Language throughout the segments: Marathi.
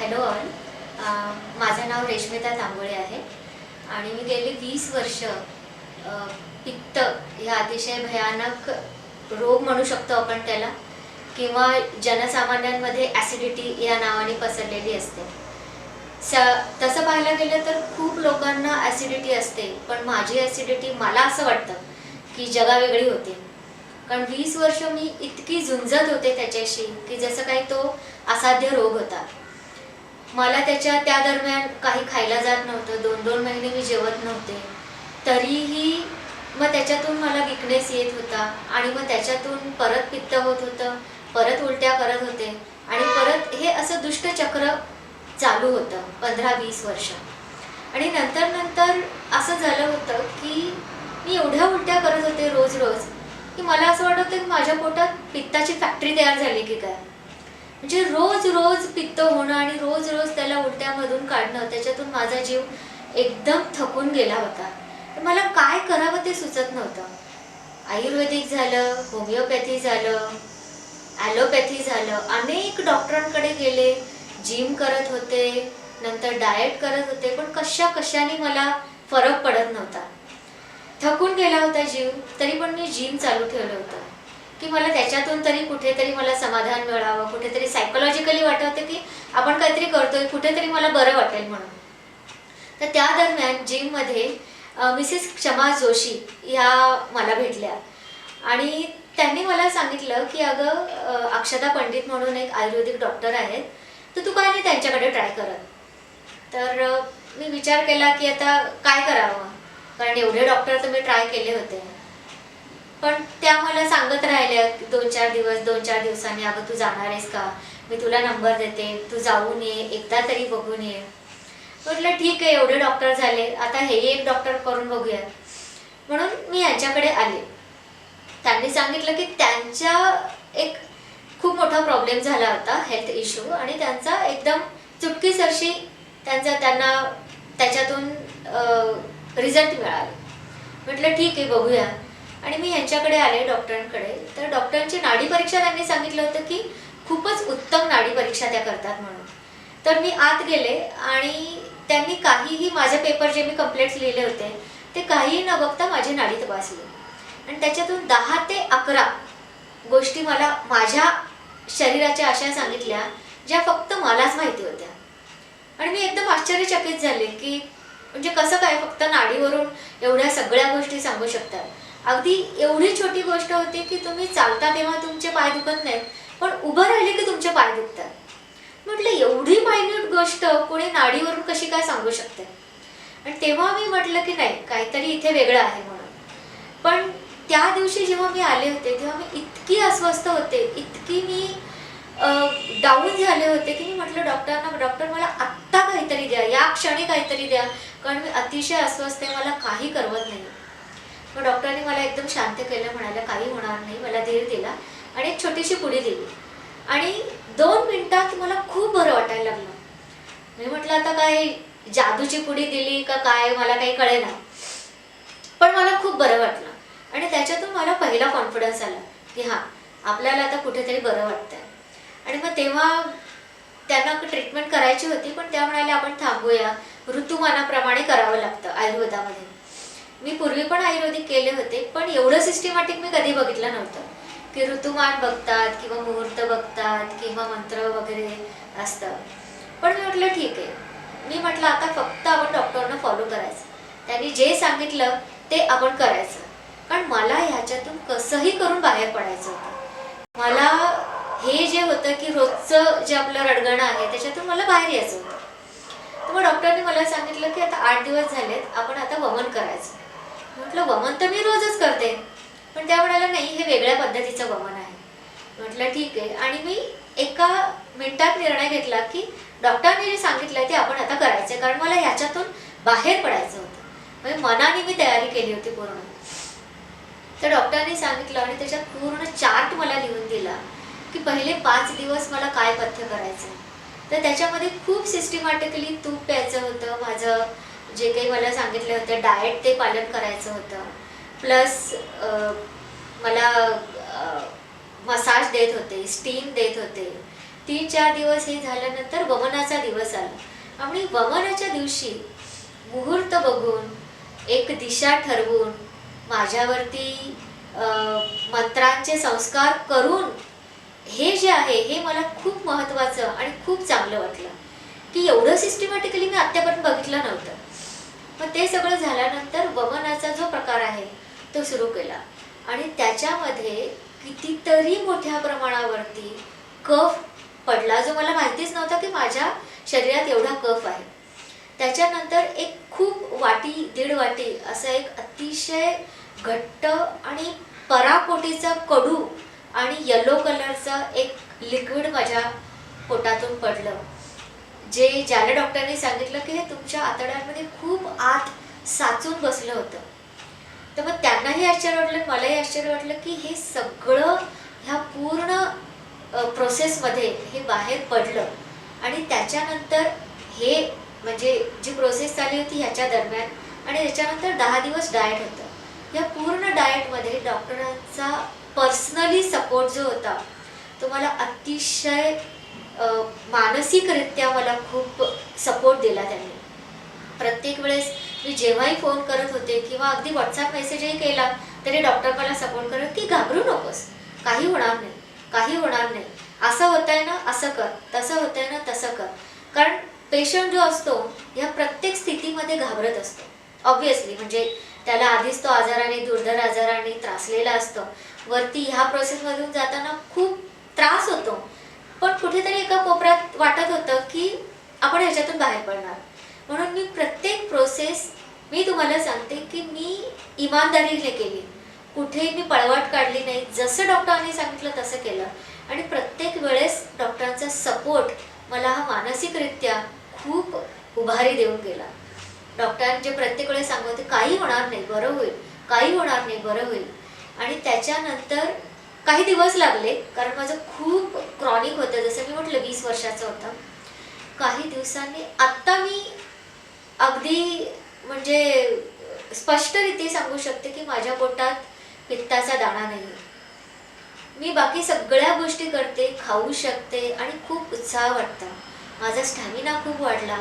Hello all. माझं नाव रेश्मिता तांबोळे आहे आणि मी गेली 20 वर्ष पित्त ह्या अतिशय भयानक रोग म्हणू शकतो आपण त्याला, किंवा जनसामान्यांमध्ये ॲसिडिटी या नावाने पसरलेली असते. तसं पाहायला गेलं तर खूप लोकांना ॲसिडिटी असते, पण माझी ॲसिडिटी मला असं वाटतं की जगावेगळी होती. कारण 20 वर्ष मी इतकी झुंजत होते त्याच्याशी की जसं काही तो असाध्य रोग होता. मला त्या दरम्यान काही खायला जात नव्हतं. 2-2 महिने मी जेवत नव्हते. तरीही मग त्याच्यातून मला विकनेस येत होता आणि मग त्याच्यातून परत पित्त होत होतं, परत उलट्या करत होते आणि परत हे असं दुष्टचक्र चालू होतं 15-20 वर्ष. आणि नंतर असं झालं होतं की मी एवढ्या उलट्या करत होते रोज रोज की मला असं वाटत होतं की माझ्या पोटात पित्ताची फॅक्टरी तयार झाली की काय. म्हणजे रोज रोज पित्त होणं आणि रोज रोज त्याला उलट्यामधून काढणं, त्याच्यातून माझा जीव एकदम थकून गेला होता. मला काय करावं ते सुचत नव्हतं. आयुर्वेदिक झालं, होमिओपॅथी झालं, ॲलोपॅथी झालं, अनेक डॉक्टरांकडे गेले, जिम करत होते, नंतर डाएट करत होते, पण कशाने मला फरक पडत नव्हता. थकून गेला होता जीव, तरी पण मी जिम चालू ठेवलं होतं की मला त्याच्यातून तरी कुठेतरी मला समाधान मिळावं, कुठेतरी सायकोलॉजिकली वाटत होतं की आपण काहीतरी करतोय, कुठेतरी मला बरं वाटेल म्हणून. तर त्या दरम्यान जिममध्ये मिसेस क्षमा जोशी ह्या मला भेटल्या आणि त्यांनी मला सांगितलं की अगं, अक्षता पंडित म्हणून एक आयुर्वेदिक डॉक्टर आहेत, तर तू काय नाही त्यांच्याकडे ट्राय करत. तर मी विचार केला की आता काय करावं, कारण एवढे डॉक्टर तर मी ट्राय केले होते. पण त्या मला सांगत राहिल्या 2-4 दिवसांनी, अगं तू जाणार आहेस का, मी तुला नंबर देते, तू जाऊन ये, एकदा तरी बघून ये. म्हटलं ठीक आहे, एवढे डॉक्टर झाले, आता हे एक डॉक्टर करून बघूया. म्हणून मी यांच्याकडे आले. त्यांनी सांगितलं की त्यांच्या एक खूप मोठा प्रॉब्लेम झाला होता, हेल्थ इश्यू, आणि त्यांचा एकदम चुटकीसरशी त्यांना त्याच्यातून रिझल्ट मिळाला. म्हटलं ठीक आहे, बघूया. आणि मी यांच्याकडे आले डॉक्टरांकडे. तर डॉक्टरांची नाडी परीक्षा त्यांनी सांगितलं होतं की खूपच उत्तम नाडी परीक्षा त्या करतात म्हणून. तर मी आत गेले आणि त्यांनी काहीही, माझे पेपर जे मी कंप्लेंट्स लिहिले होते ते काहीही न बघता माझी नाडी तपासली आणि त्याच्यातून 10 ते 11 गोष्टी मला माझ्या शरीराच्या अशा सांगितल्या ज्या फक्त मलाच माहिती होत्या. आणि मी एकदम आश्चर्यचकित झाले की म्हणजे कसं काय फक्त नाडीवरून एवढ्या सगळ्या गोष्टी सांगू शकतात. अगदी एवढी छोटी गोष्ट होती की तुम्ही चालता तेव्हा तुमचे पाय दुखत नाहीत, पण उभं राहिले की तुमचे पाय दुखतात. म्हटलं एवढी मायन्यूट गोष्ट कोणी नाडीवरून कशी काय सांगू शकते. आणि तेव्हा मी म्हटलं की नाही, काहीतरी इथे वेगळं आहे म्हणून. पण त्या दिवशी जेव्हा मी आले होते तेव्हा मी इतकी अस्वस्थ होते, इतकी मी डाऊन झाले होते की मी म्हटलं डॉक्टरांना, डॉक्टर मला आत्ता काहीतरी द्या, या क्षणी काहीतरी द्या, कारण मी अतिशय अस्वस्थ आहे, मला काही करवत नाही. मग डॉक्टरांनी मला एकदम शांत केलं, म्हणाले काही होणार नाही, मला धीर दिला आणि एक छोटीशी पुडी दिली आणि 2 मिनिटात मला खूप बरं वाटायला लागलं. मी म्हटलं आता काय जादूची पुडी दिली का काय, मला काही कळेना, पण मला खूप बरं वाटलं. आणि त्याच्यातून मला पहिला कॉन्फिडन्स आला की हां, आपल्याला आता कुठेतरी बरं वाटतंय. आणि मग तेव्हा त्यांना ट्रीटमेंट करायची होती, पण त्या म्हणाल्या आपण थांबूया, ऋतुमानाप्रमाणे करावं लागतं आयुर्वेदामध्ये. मी पूर्वी पण आयुर्वेदिक केले होते, पण एवढं सिस्टमॅटिक मी कधी बघितलं नव्हतं की ऋतुमान बघतात किंवा मुहूर्त बघतात किंवा मंत्र वगैरे असतं. पण मी म्हटलं ठीक आहे. मी म्हटलं आता फक्त आपण डॉक्टरना फॉलो करायचं, त्यांनी जे सांगितलं ते आपण करायचं, कारण मला ह्याच्यातून कसंही करून बाहेर पडायचं होतं. मला हे जे होतं की रोजचं जे आपलं रडगणं आहे त्याच्यातून मला बाहेर यायचं होतं. तर मग डॉक्टरने मला सांगितलं की आता 8 दिवस झालेत, आपण आता वमन करायचं. म्हटलं वमन तर मी रोजच करते, पण त्या म्हणाल्या नाही, हे वेगळ्या पद्धतीचं वमन आहे. म्हटलं ठीक आहे. आणि मी एका मिनिटात निर्णय घेतला की डॉक्टरने जे सांगितलं ते आपण आता करायचं, कारण मला ह्याच्यातून बाहेर पडायचं होतं. म्हणजे मनाने मी तयारी केली होती पूर्ण. तर डॉक्टरांनी सांगितलं आणि त्याच्यात पूर्ण चार्ट मला लिहून दिला की पहिले 5 दिवस मला काय पथ्य करायचं. तर त्याच्यामध्ये खूप सिस्टमॅटिकली तूप प्यायचं होतं, माझं जे काही मला सांगितलं होतं डाएट ते पालन करायचं होतं, प्लस मला मसाज देत होते, स्टीम देत होते, 3-4 दिवस हे झाल्यानंतर वमनाचा दिवस आला आणि वमनाच्या दिवशी मुहूर्त बघून एक दिशा ठरवून माझ्यावरती मंत्रांचे संस्कार करून हे जे आहे हे मला खूप महत्त्वाचं आणि खूप चांगलं वाटलं की एवढं सिस्टमॅटिकली मी आत्तापर्यंत बघितलं नव्हतं. मग ते सगळं झाल्यानंतर वमनाचा जो प्रकार आहे तो सुरू केला आणि त्याच्यामध्ये कितीतरी मोठ्या प्रमाणावरती कफ पडला, जो मला माहितीच नव्हता की माझ्या शरीरात एवढा कफ आहे. त्याच्यानंतर एक खूप वाटी 1.5 वाटी असा एक अतिशय घट्ट आणि पराकोटीचा कडू आणि येलो कलरचा एक लिक्विड माझ्या पोटातून पडलं, जे ज्याला डॉक्टरने सांगितलं की हे तुमच्या आतड्यांमध्ये खूप आत साचून बसलं होतं. तर मग त्यांनाही आश्चर्य वाटलं, मलाही आश्चर्य वाटलं की हे सगळं ह्या पूर्ण प्रोसेसमध्ये हे बाहेर पडलं. आणि त्याच्यानंतर हे म्हणजे जी प्रोसेस चालली होती ह्याच्या दरम्यान आणि त्याच्यानंतर 10 दिवस डाएट होतं. या पूर्ण डाएटमध्ये डॉक्टरांचा पर्सनली सपोर्ट जो होता तो मला अतिशय मानसिकरित्या मला खूप सपोर्ट दिला त्यांनी. प्रत्येक वेळेस मी जेव्हाही फोन करत होते किंवा अगदी व्हॉट्सॲप मेसेजही केला तरी डॉक्टर मला सपोर्ट करत की घाबरू नकोस, काही होणार नाही, काही होणार नाही, असं होतंय ना असं कर, तसं होतंय ना तसं कर. कारण पेशंट जो असतो ह्या प्रत्येक स्थितीमध्ये घाबरत असतो ऑब्व्हियसली, म्हणजे त्याला आधीच तो आजाराने दुर्धर आजाराने त्रासलेला असतो, वरती ह्या प्रोसेसमधून जाताना खूप त्रास होतो. पण कुठेतरी एका कोपऱ्यात वाटत होतं की आपण ह्याच्यातून बाहेर पडणार. म्हणून मी प्रत्येक प्रोसेस मी तुम्हाला सांगते की मी इमानदारीने केली, कुठेही मी पळवाट काढली नाही, जसं डॉक्टरांनी सांगितलं तसं केलं. आणि प्रत्येक वेळेस डॉक्टरांचा सपोर्ट मला हा मानसिकरित्या खूप उभारी देऊन गेला. डॉक्टरांचे प्रत्येक वेळेस सांगत होते काही होणार नाही, बरं होईल, काही होणार नाही, बरं होईल. आणि त्याच्यानंतर काही दिवस लागले, कारण माझं खूप क्रॉनिक होतं, जसं मी म्हटलं 20 वर्षाचं होतं. काही दिवसांनी आत्ता मी अगदी म्हणजे स्पष्टरीत्या सांगू शकते की माझ्या पोटात पित्ताचा दाणा नाही. मी बाकी सगळ्या गोष्टी करते, खाऊ शकते आणि खूप उत्साह वाटतो. माझा स्टॅमिना खूप वाढला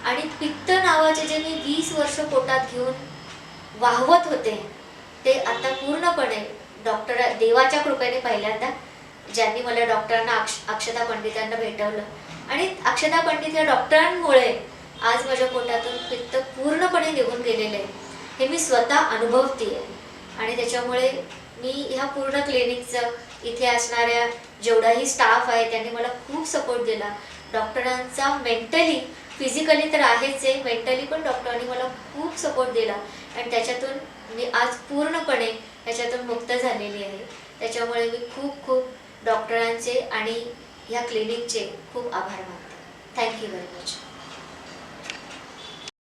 आणि पित्त नावाचे जे मी 20 वर्ष पोटात घेऊन वाहवत होते ते आता पूर्णपणे डॉक्टर देवाच्या कृपेने पहिल्यांदा ज्यांनी मला डॉक्टरांना अक्षता पंडित यांना भेटवलं आणि अक्षता पंडित या डॉक्टरांमुळे आज माझ्या पोटातून पित्त पूर्णपणे निघून गेलेले आहे हे मी स्वतः अनुभवते आहे. आणि त्याच्यामुळे मी ह्या पूर्ण क्लिनिकचं इथे असणाऱ्या जेवढाही स्टाफ आहे त्यांनी मला खूप सपोर्ट दिला. डॉक्टरांचा मेंटली फिजिकली तर आहेच आहे, मेंटली पण डॉक्टरांनी मला खूप सपोर्ट दिला आणि त्याच्यातून मी आज पूर्णपणे ह्याच्यातून मुक्त झालेली आहे. त्याच्यामुळे मी खूप खूप डॉक्टरांचे आणि ह्या क्लिनिकचे खूप आभार मानते. Thank you very much.